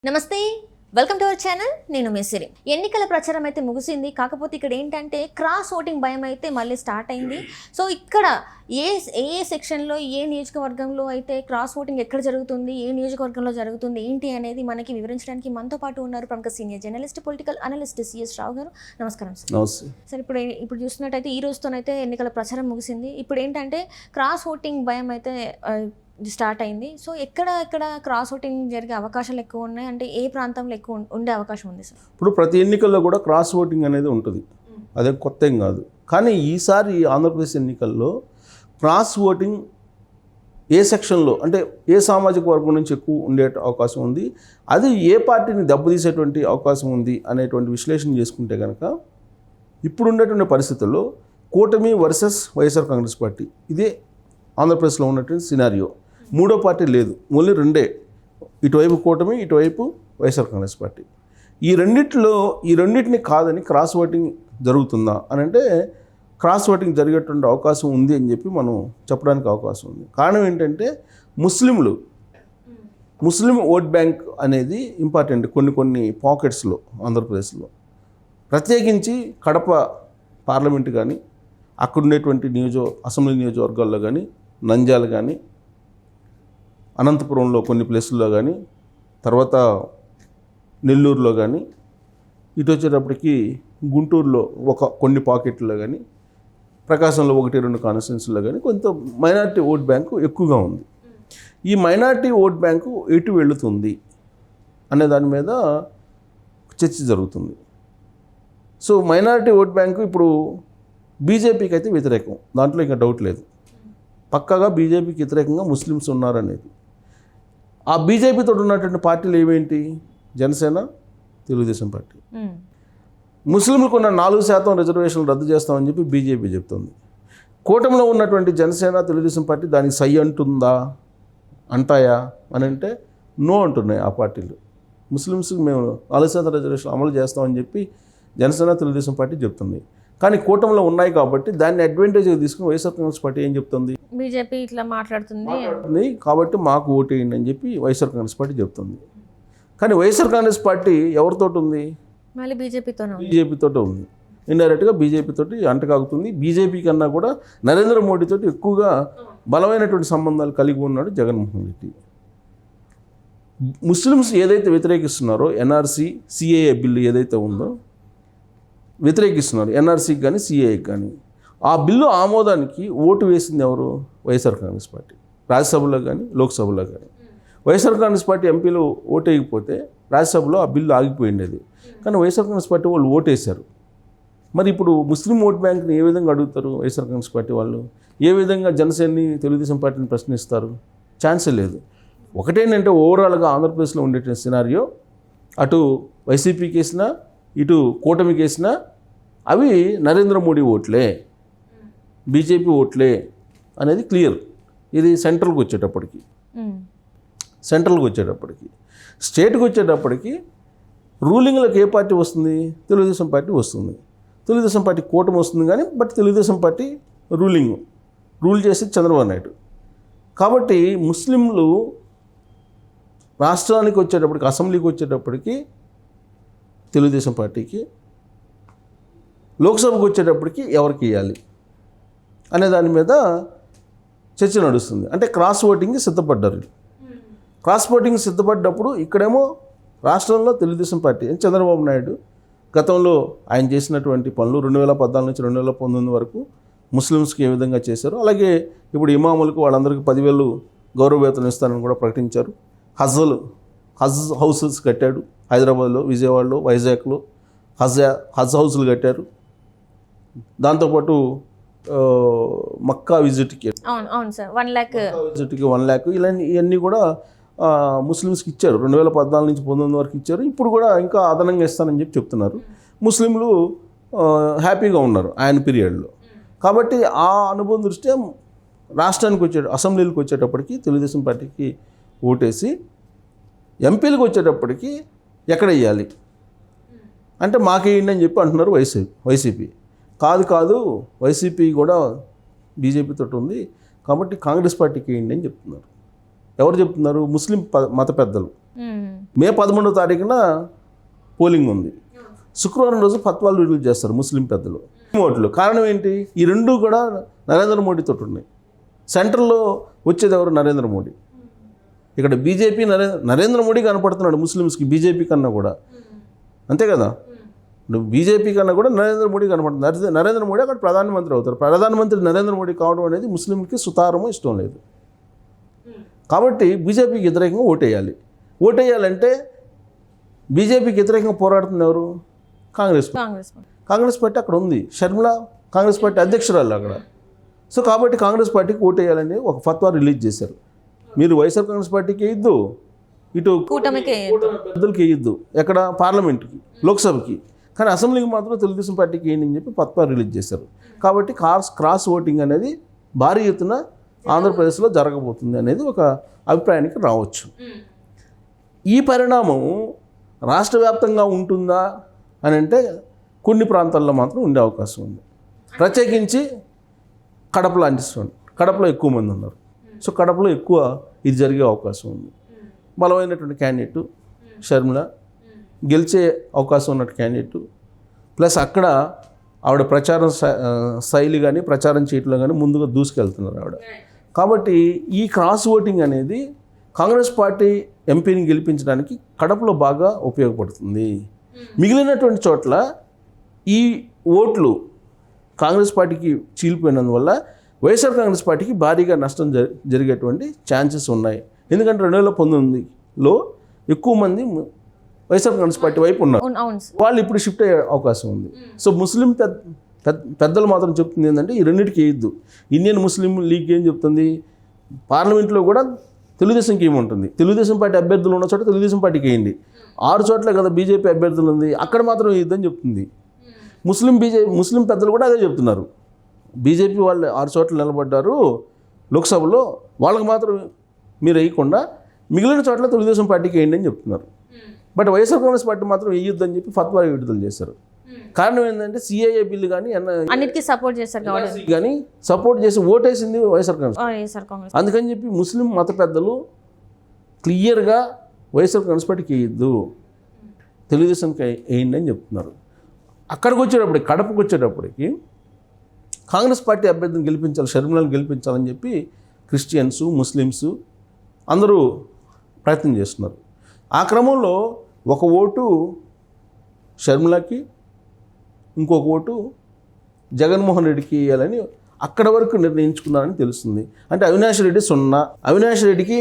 నమస్తే, welcome to our channel. నేను మెస్సిరి. ఎన్నికల ప్రచారం అయితే ముగిసింది. కాకపోతే ఇక్కడ ఏంటంటే క్రాస్ ఓటింగ్ భయం అయితే మళ్ళీ స్టార్ట్ అయింది. సో ఇక్కడ ఏ సెక్షన్లో ఏ నియోజకవర్గంలో అయితే క్రాస్ ఓటింగ్ ఎక్కడ జరుగుతుంది, ఏ నియోజకవర్గంలో జరుగుతుంది, ఏంటి అనేది మనకి వివరించడానికి మనతో పాటు ఉన్నారు ప్రముఖ senior journalist, political analyst CS Rao garu. నమస్కారం సార్. సార్, ఇప్పుడు చూస్తున్నట్టయితే ఈ రోజుతోనైతే ఎన్నికల ప్రచారం ముగిసింది. ఇప్పుడు ఏంటంటే క్రాస్ ఓటింగ్ భయం అయితే స్టార్ట్ అయింది. సో ఎక్కడ క్రాస్ ఓటింగ్ జరిగే అవకాశాలు ఎక్కువ ఉన్నాయి, అంటే ఏ ప్రాంతంలో ఎక్కువ ఉండే అవకాశం ఉంది సార్? ఇప్పుడు ప్రతి ఎన్నికల్లో కూడా క్రాస్ ఓటింగ్ అనేది ఉంటుంది, అదే కొత్త ఏం కాదు. కానీ ఈసారి ఆంధ్రప్రదేశ్ ఎన్నికల్లో క్రాస్ ఓటింగ్ ఏ సెక్షన్లో, అంటే ఏ సామాజిక వర్గం నుంచి ఎక్కువ ఉండే అవకాశం ఉంది, అది ఏ పార్టీని దెబ్బతీసేటువంటి అవకాశం ఉంది అనేటువంటి విశ్లేషణ చేసుకుంటే కనుక ఇప్పుడు ఉండేటువంటి పరిస్థితుల్లో కూటమి వర్సెస్ వైఎస్ఆర్ కాంగ్రెస్ పార్టీ, ఇదే ఆంధ్రప్రదేశ్లో ఉన్నటువంటి సినారియో. మూడో పార్టీ లేదు, ఓన్లీ రెండే, ఇటువైపు కూటమి, ఇటువైపు వైఎస్ఆర్ కాంగ్రెస్ పార్టీ. ఈ రెండింటిని కాదని క్రాస్ ఓటింగ్ జరుగుతుందా అని అంటే క్రాస్ ఓటింగ్ జరిగేటువంటి అవకాశం ఉంది అని చెప్పి మనం చెప్పడానికి అవకాశం ఉంది. కారణం ఏంటంటే ముస్లిం ఓట్ బ్యాంక్ అనేది ఇంపార్టెంట్ కొన్ని పాకెట్స్లో ఆంధ్రప్రదేశ్లో, ప్రత్యేకించి కడప పార్లమెంటు కానీ, అక్కడ ఉండేటువంటి అసెంబ్లీ నియోజకవర్గాల్లో కానీ, నంద్యాల కానీ, అనంతపురంలో కొన్ని ప్లేసుల్లో కానీ, తర్వాత నెల్లూరులో కానీ, ఇటు వచ్చేటప్పటికి గుంటూరులో కొన్ని పాకెట్లో కానీ, ప్రకాశంలో 1-2 కాన్స్టిట్యున్సీల్లో కానీ కొంత మైనారిటీ ఓట్ బ్యాంకు ఎక్కువగా ఉంది. ఈ మైనారిటీ ఓట్ బ్యాంకు ఎటు వెళుతుంది అనే దాని మీద చర్చ జరుగుతుంది. సో మైనారిటీ ఓట్ బ్యాంకు ఇప్పుడు బీజేపీకి అయితే వ్యతిరేకం, దాంట్లో ఇంకా డౌట్ లేదు. పక్కాగా బీజేపీకి వ్యతిరేకంగా ముస్లిమ్స్ ఉన్నారనేది. ఆ బీజేపీతో ఉన్నటువంటి పార్టీలు ఏమేంటి? జనసేన, తెలుగుదేశం పార్టీ. ముస్లింలకు ఉన్న 4% రిజర్వేషన్లు రద్దు చేస్తామని చెప్పి బీజేపీ చెప్తుంది. కూటమిలో ఉన్నటువంటి జనసేన, తెలుగుదేశం పార్టీ దానికి సై అంటాయా అని అంటే నో అంటున్నాయి ఆ పార్టీలు. ముస్లిమ్స్కి మేము 4% రిజర్వేషన్ అమలు చేస్తామని చెప్పి జనసేన, తెలుగుదేశం పార్టీ చెప్తుంది. కానీ కూటమిలో ఉన్నాయి కాబట్టి దాన్ని అడ్వాంటేజ్గా తీసుకుని వైఎస్ఆర్ కాంగ్రెస్ పార్టీ ఏం చెప్తుంది? బీజేపీ ఇట్లా మాట్లాడుతుంది కాబట్టి మాకు ఓటేయండి అని చెప్పి వైఎస్ఆర్ కాంగ్రెస్ పార్టీ చెప్తుంది. కానీ వైఎస్ఆర్ కాంగ్రెస్ పార్టీ ఎవరితో ఉంది? మళ్ళీ బీజేపీతో ఉంది. ఇండైరెక్ట్గా బీజేపీతోటి అంటకాగుతుంది. బీజేపీ కన్నా కూడా నరేంద్ర మోడీతో ఎక్కువగా బలమైనటువంటి సంబంధాలు కలిగి ఉన్నాడు జగన్మోహన్ రెడ్డి. ముస్లిమ్స్ ఏదైతే వ్యతిరేకిస్తున్నారో, ఎన్ఆర్సీ, సిఏఏ బిల్లు ఏదైతే ఉందో వ్యతిరేకిస్తున్నారు, ఎన్ఆర్సీకి కానీ సిఏఏకి కానీ, ఆ బిల్లు ఆమోదానికి ఓటు వేసింది ఎవరు? వైఎస్ఆర్ కాంగ్రెస్ పార్టీ. రాజ్యసభలో కానీ, లోక్సభలో కానీ వైఎస్ఆర్ కాంగ్రెస్ పార్టీ ఎంపీలు ఓటు వేయకపోతే రాజ్యసభలో ఆ బిల్లు ఆగిపోయిండేది. కానీ వైఎస్ఆర్ కాంగ్రెస్ పార్టీ వాళ్ళు ఓటేశారు. మరి ఇప్పుడు ముస్లిం ఓట్ బ్యాంక్ని ఏ విధంగా అడుగుతారు వైఎస్ఆర్ కాంగ్రెస్ పార్టీ వాళ్ళు? ఏ విధంగా జనసేనని, తెలుగుదేశం పార్టీని ప్రశ్నిస్తారు? ఛాన్సే లేదు. ఒకటేంటంటే ఓవరాల్గా ఆంధ్రప్రదేశ్లో ఉండే సినారియో, అటు వైసీపీకి వేసినా, ఇటు కూటమికి వేసినా అవి నరేంద్ర మోడీ ఓట్లే, బీజేపీ ఓట్లే అనేది క్లియర్. ఇది సెంట్రల్కి వచ్చేటప్పటికి స్టేట్కి వచ్చేటప్పటికి రూలింగ్లోకి ఏ పార్టీ వస్తుంది? తెలుగుదేశం పార్టీ వస్తుంది. తెలుగుదేశం పార్టీ కూటమి వస్తుంది కానీ, బట్ తెలుగుదేశం పార్టీ రూల్ చేసేది చంద్రబాబు నాయుడు. కాబట్టి ముస్లింలు రాష్ట్రానికి వచ్చేటప్పటికి, అసెంబ్లీకి వచ్చేటప్పటికి తెలుగుదేశం పార్టీకి, లోక్సభకు వచ్చేటప్పటికి ఎవరికి ఇవ్వాలి అనే దాని మీద చర్చ నడుస్తుంది. అంటే క్రాస్ ఓటింగ్కి సిద్ధపడ్డారు. క్రాస్ ఓటింగ్ సిద్ధపడ్డప్పుడు ఇక్కడేమో రాష్ట్రంలో తెలుగుదేశం పార్టీ, చంద్రబాబు నాయుడు గతంలో ఆయన చేసినటువంటి పనులు 2014 నుంచి 2019 వరకు ముస్లిమ్స్కి ఏ విధంగా చేశారు, అలాగే ఇప్పుడు ఇమాములకు వాళ్ళందరికీ 10,000 గౌరవ వేతనం ఇస్తారని కూడా ప్రకటించారు. హజ్ హౌసెస్ కట్టాడు. హైదరాబాద్లో, విజయవాడలో, వైజాగ్లో హజ్ హౌస్లు కట్టారు. దాంతోపాటు మక్కా విజిట్కి 1 lakh ఇవన్నీ కూడా ముస్లిమ్స్కి ఇచ్చారు. 2014 నుంచి 2019 వరకు ఇచ్చారు. ఇప్పుడు కూడా ఇంకా అదనంగా ఇస్తానని చెప్పి చెప్తున్నారు. ముస్లింలు హ్యాపీగా ఉన్నారు ఆయన పీరియడ్లో. కాబట్టి ఆ అనుభవం దృష్ట్యా రాష్ట్రానికి అసెంబ్లీలకు వచ్చేటప్పటికి తెలుగుదేశం పార్టీకి ఓటేసి, ఎంపీలకు వచ్చేటప్పటికి ఎక్కడ వేయాలి అంటే మాకేయండి అని చెప్పి అంటున్నారు వైసీపీ. కాదు, వైసీపీ కూడా బీజేపీతో ఉంది కాబట్టి కాంగ్రెస్ పార్టీకి వేయండి అని చెప్తున్నారు. ఎవరు చెప్తున్నారు? ముస్లిం మత పెద్దలు. మే 11వ తారీఖున పోలింగ్ ఉంది. శుక్రవారం రోజు ఫత్వాలు రిలీజ్ చేస్తారు ముస్లిం పెద్దలు. ఓట్లు కారణం ఏంటి? ఈ రెండు కూడా నరేంద్ర మోడీతో ఉన్నాయి. సెంట్రల్లో వచ్చేది ఎవరు? నరేంద్ర మోడీ. ఇక్కడ బీజేపీ నరేంద్ర మోడీ కనపడుతున్నాడు ముస్లిమ్స్కి బీజేపీ కన్నా కూడా, అంతే కదా. బీజేపీ కన్నా కూడా నరేంద్ర మోడీ కనపడుతుంది. నరేంద్ర మోడీ అక్కడ ప్రధానమంత్రి అవుతారు. ప్రధానమంత్రి నరేంద్ర మోడీ కావడం అనేది ముస్లింకి సుతారము ఇష్టం లేదు. కాబట్టి బీజేపీకి వ్యతిరేకంగా ఓటేయాలి. ఓటేయాలంటే బీజేపీకి వ్యతిరేకంగా పోరాడుతున్న ఎవరు? కాంగ్రెస్ పార్టీ అక్కడ ఉంది. షర్మిల కాంగ్రెస్ పార్టీ అధ్యక్షురాలు అక్కడ. సో కాబట్టి కాంగ్రెస్ పార్టీకి ఓటేయాలని ఒక ఫత్వా రిలీజ్ చేశారు. మీరు వైఎస్ఆర్ కాంగ్రెస్ పార్టీకి వేయద్దు, ఇటు పెద్దలకి వేయద్దు, ఎక్కడ పార్లమెంట్కి, లోక్సభకి, కానీ అసెంబ్లీకి మాత్రం తెలుగుదేశం పార్టీకి వేయండి అని చెప్పి ఫత్వా రిలీజ్ చేశారు. కాబట్టి క్రాస్ ఓటింగ్ అనేది భారీ ఎత్తున ఆంధ్రప్రదేశ్లో జరగబోతుంది అనేది ఒక అభిప్రాయానికి రావచ్చు. ఈ పరిణామం రాష్ట్ర వ్యాప్తంగా ఉంటుందా అని అంటే కొన్ని ప్రాంతాల్లో మాత్రం ఉండే అవకాశం ఉంది. ప్రత్యేకించి కడప లాంటి కడపలో ఎక్కువ మంది ఉన్నారు. సో కడపలో ఎక్కువ ఇది జరిగే అవకాశం ఉంది. బలమైనటువంటి క్యాండిడేట్ షర్మిల, గెలిచే అవకాశం ఉన్న క్యాండిడేట్, ప్లస్ అక్కడ ఆవిడ ప్రచారం శైలి కానీ ప్రచారం చేయట్లో కానీ ముందుగా దూసుకెళ్తున్నారు ఆవిడ. కాబట్టి ఈ క్రాస్ ఓటింగ్ అనేది కాంగ్రెస్ పార్టీ ఎంపీని గెలిపించడానికి కడపలో బాగా ఉపయోగపడుతుంది. మిగిలినటువంటి చోట్ల ఈ ఓట్లు కాంగ్రెస్ పార్టీకి చీలిపోయినందువల్ల వైఎస్ఆర్ కాంగ్రెస్ పార్టీకి భారీగా నష్టం జరిగేటువంటి ఛాన్సెస్ ఉన్నాయి. ఎందుకంటే 2019లో ఎక్కువ మంది వైఎస్ఆర్ కాంగ్రెస్ పార్టీ వైపు ఉన్నారు. వాళ్ళు ఇప్పుడు షిఫ్ట్ అయ్యే అవకాశం ఉంది. సో ముస్లిం పెద్దలు మాత్రం చెప్తుంది ఏంటంటే ఈ రెండింటికి వేయద్దు. ఇండియన్ ముస్లిం లీగ్ ఏం చెప్తుంది? పార్లమెంట్లో కూడా తెలుగుదేశంకి ఏముంటుంది? తెలుగుదేశం పార్టీ అభ్యర్థులు ఉన్న చోట తెలుగుదేశం పార్టీకి వేయండి. 6 చోట్ల కదా బీజేపీ అభ్యర్థులు ఉంది, అక్కడ మాత్రం వేయద్దని చెప్తుంది. ముస్లిం పెద్దలు కూడా అదే చెప్తున్నారు. బీజేపీ వాళ్ళు 6 చోట్ల నిలబడ్డారు లోక్సభలో, వాళ్ళకి మాత్రం మీరు వేయకుండా మిగిలిన చోట్ల తెలుగుదేశం పార్టీకి వేయండి అని చెప్తున్నారు. బట్ వైఎస్ఆర్ కాంగ్రెస్ పార్టీ మాత్రం వేయొద్దని చెప్పి ఫత్వా విడుదల చేశారు. కారణం ఏంటంటే సిఏఏ బిల్లు కానీ అన్నిటికీ సపోర్ట్ చేశారు కానీ సపోర్ట్ చేసి ఓటేసింది వైఎస్ఆర్ కాంగ్రెస్. అందుకని చెప్పి ముస్లిం మత పెద్దలు క్లియర్గా వైఎస్ఆర్ కాంగ్రెస్ పార్టీకి వేయద్దు, తెలుగుదేశంకి వేయండి అని చెప్తున్నారు. అక్కడికి వచ్చేటప్పటికి, కడపకు వచ్చేటప్పటికి కాంగ్రెస్ పార్టీ అభ్యర్థిని గెలిపించాలి, షర్మిలను గెలిపించాలని చెప్పి క్రిస్టియన్స్, ముస్లిమ్స్ అందరూ ప్రయత్నం చేస్తున్నారు. ఆ క్రమంలో ఒక ఓటు షర్మిలకి, ఇంకొక ఓటు జగన్మోహన్ రెడ్డికి వేయాలని అక్కడ వరకు నిర్ణయించుకున్నారని తెలుస్తుంది. అంటే అవినాష్ రెడ్డి 0, అవినాష్ రెడ్డికి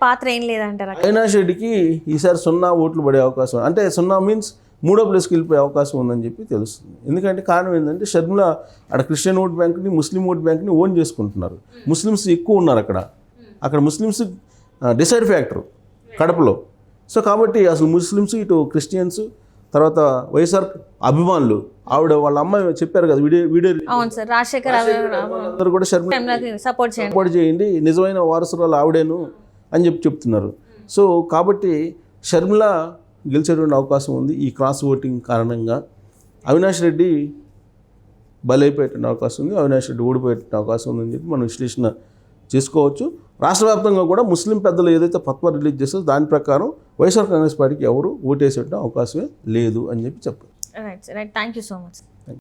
పాత్ర ఏం లేదంటారు. అవినాష్ రెడ్డికి ఈసారి 0 ఓట్లు పడే అవకాశం, అంటే 0 మీన్స్ 3వ ప్లేస్కి వెళ్ళిపోయే అవకాశం ఉందని చెప్పి తెలుస్తుంది. ఎందుకంటే కారణం ఏంటంటే షర్మిల అక్కడ క్రిస్టియన్ ఓట్ బ్యాంక్ని, ముస్లిం ఓట్ బ్యాంక్ని ఓన్ చేసుకుంటున్నారు. ముస్లిమ్స్ ఎక్కువ ఉన్నారు అక్కడ ముస్లిమ్స్ డిసైడ్ ఫ్యాక్టర్ కడపలో. సో కాబట్టి అసలు ముస్లిమ్స్, ఇటు క్రిస్టియన్స్, తర్వాత వైఎస్ఆర్ అభిమానులు, ఆవిడ వాళ్ళ అమ్మాయి చెప్పారు కదా వీడియో అందరూ కూడా షర్మిల సపోర్ట్ చేయండి, నిజమైన వారసురాలు ఆవిడేను అని చెప్తున్నారు. సో కాబట్టి షర్మిల గెలిచేటువంటి అవకాశం ఉంది. ఈ క్రాస్ ఓటింగ్ కారణంగా అవినాష్ రెడ్డి బలైపోయేటువంటి అవకాశం ఉంది, అవినాష్ రెడ్డి ఓడిపోయేటువంటి అవకాశం ఉందని చెప్పి మనం విశ్లేషణ చేసుకోవచ్చు. రాష్ట్ర వ్యాప్తంగా కూడా ముస్లిం పెద్దలు ఏదైతే ఫత్వా రిలీజ్ చేస్తారో దాని ప్రకారం వైఎస్ఆర్ కాంగ్రెస్ పార్టీకి ఎవరు ఓటేసే అవకాశమే లేదు అని చెప్పి చెప్పారు. Right, thank you so much.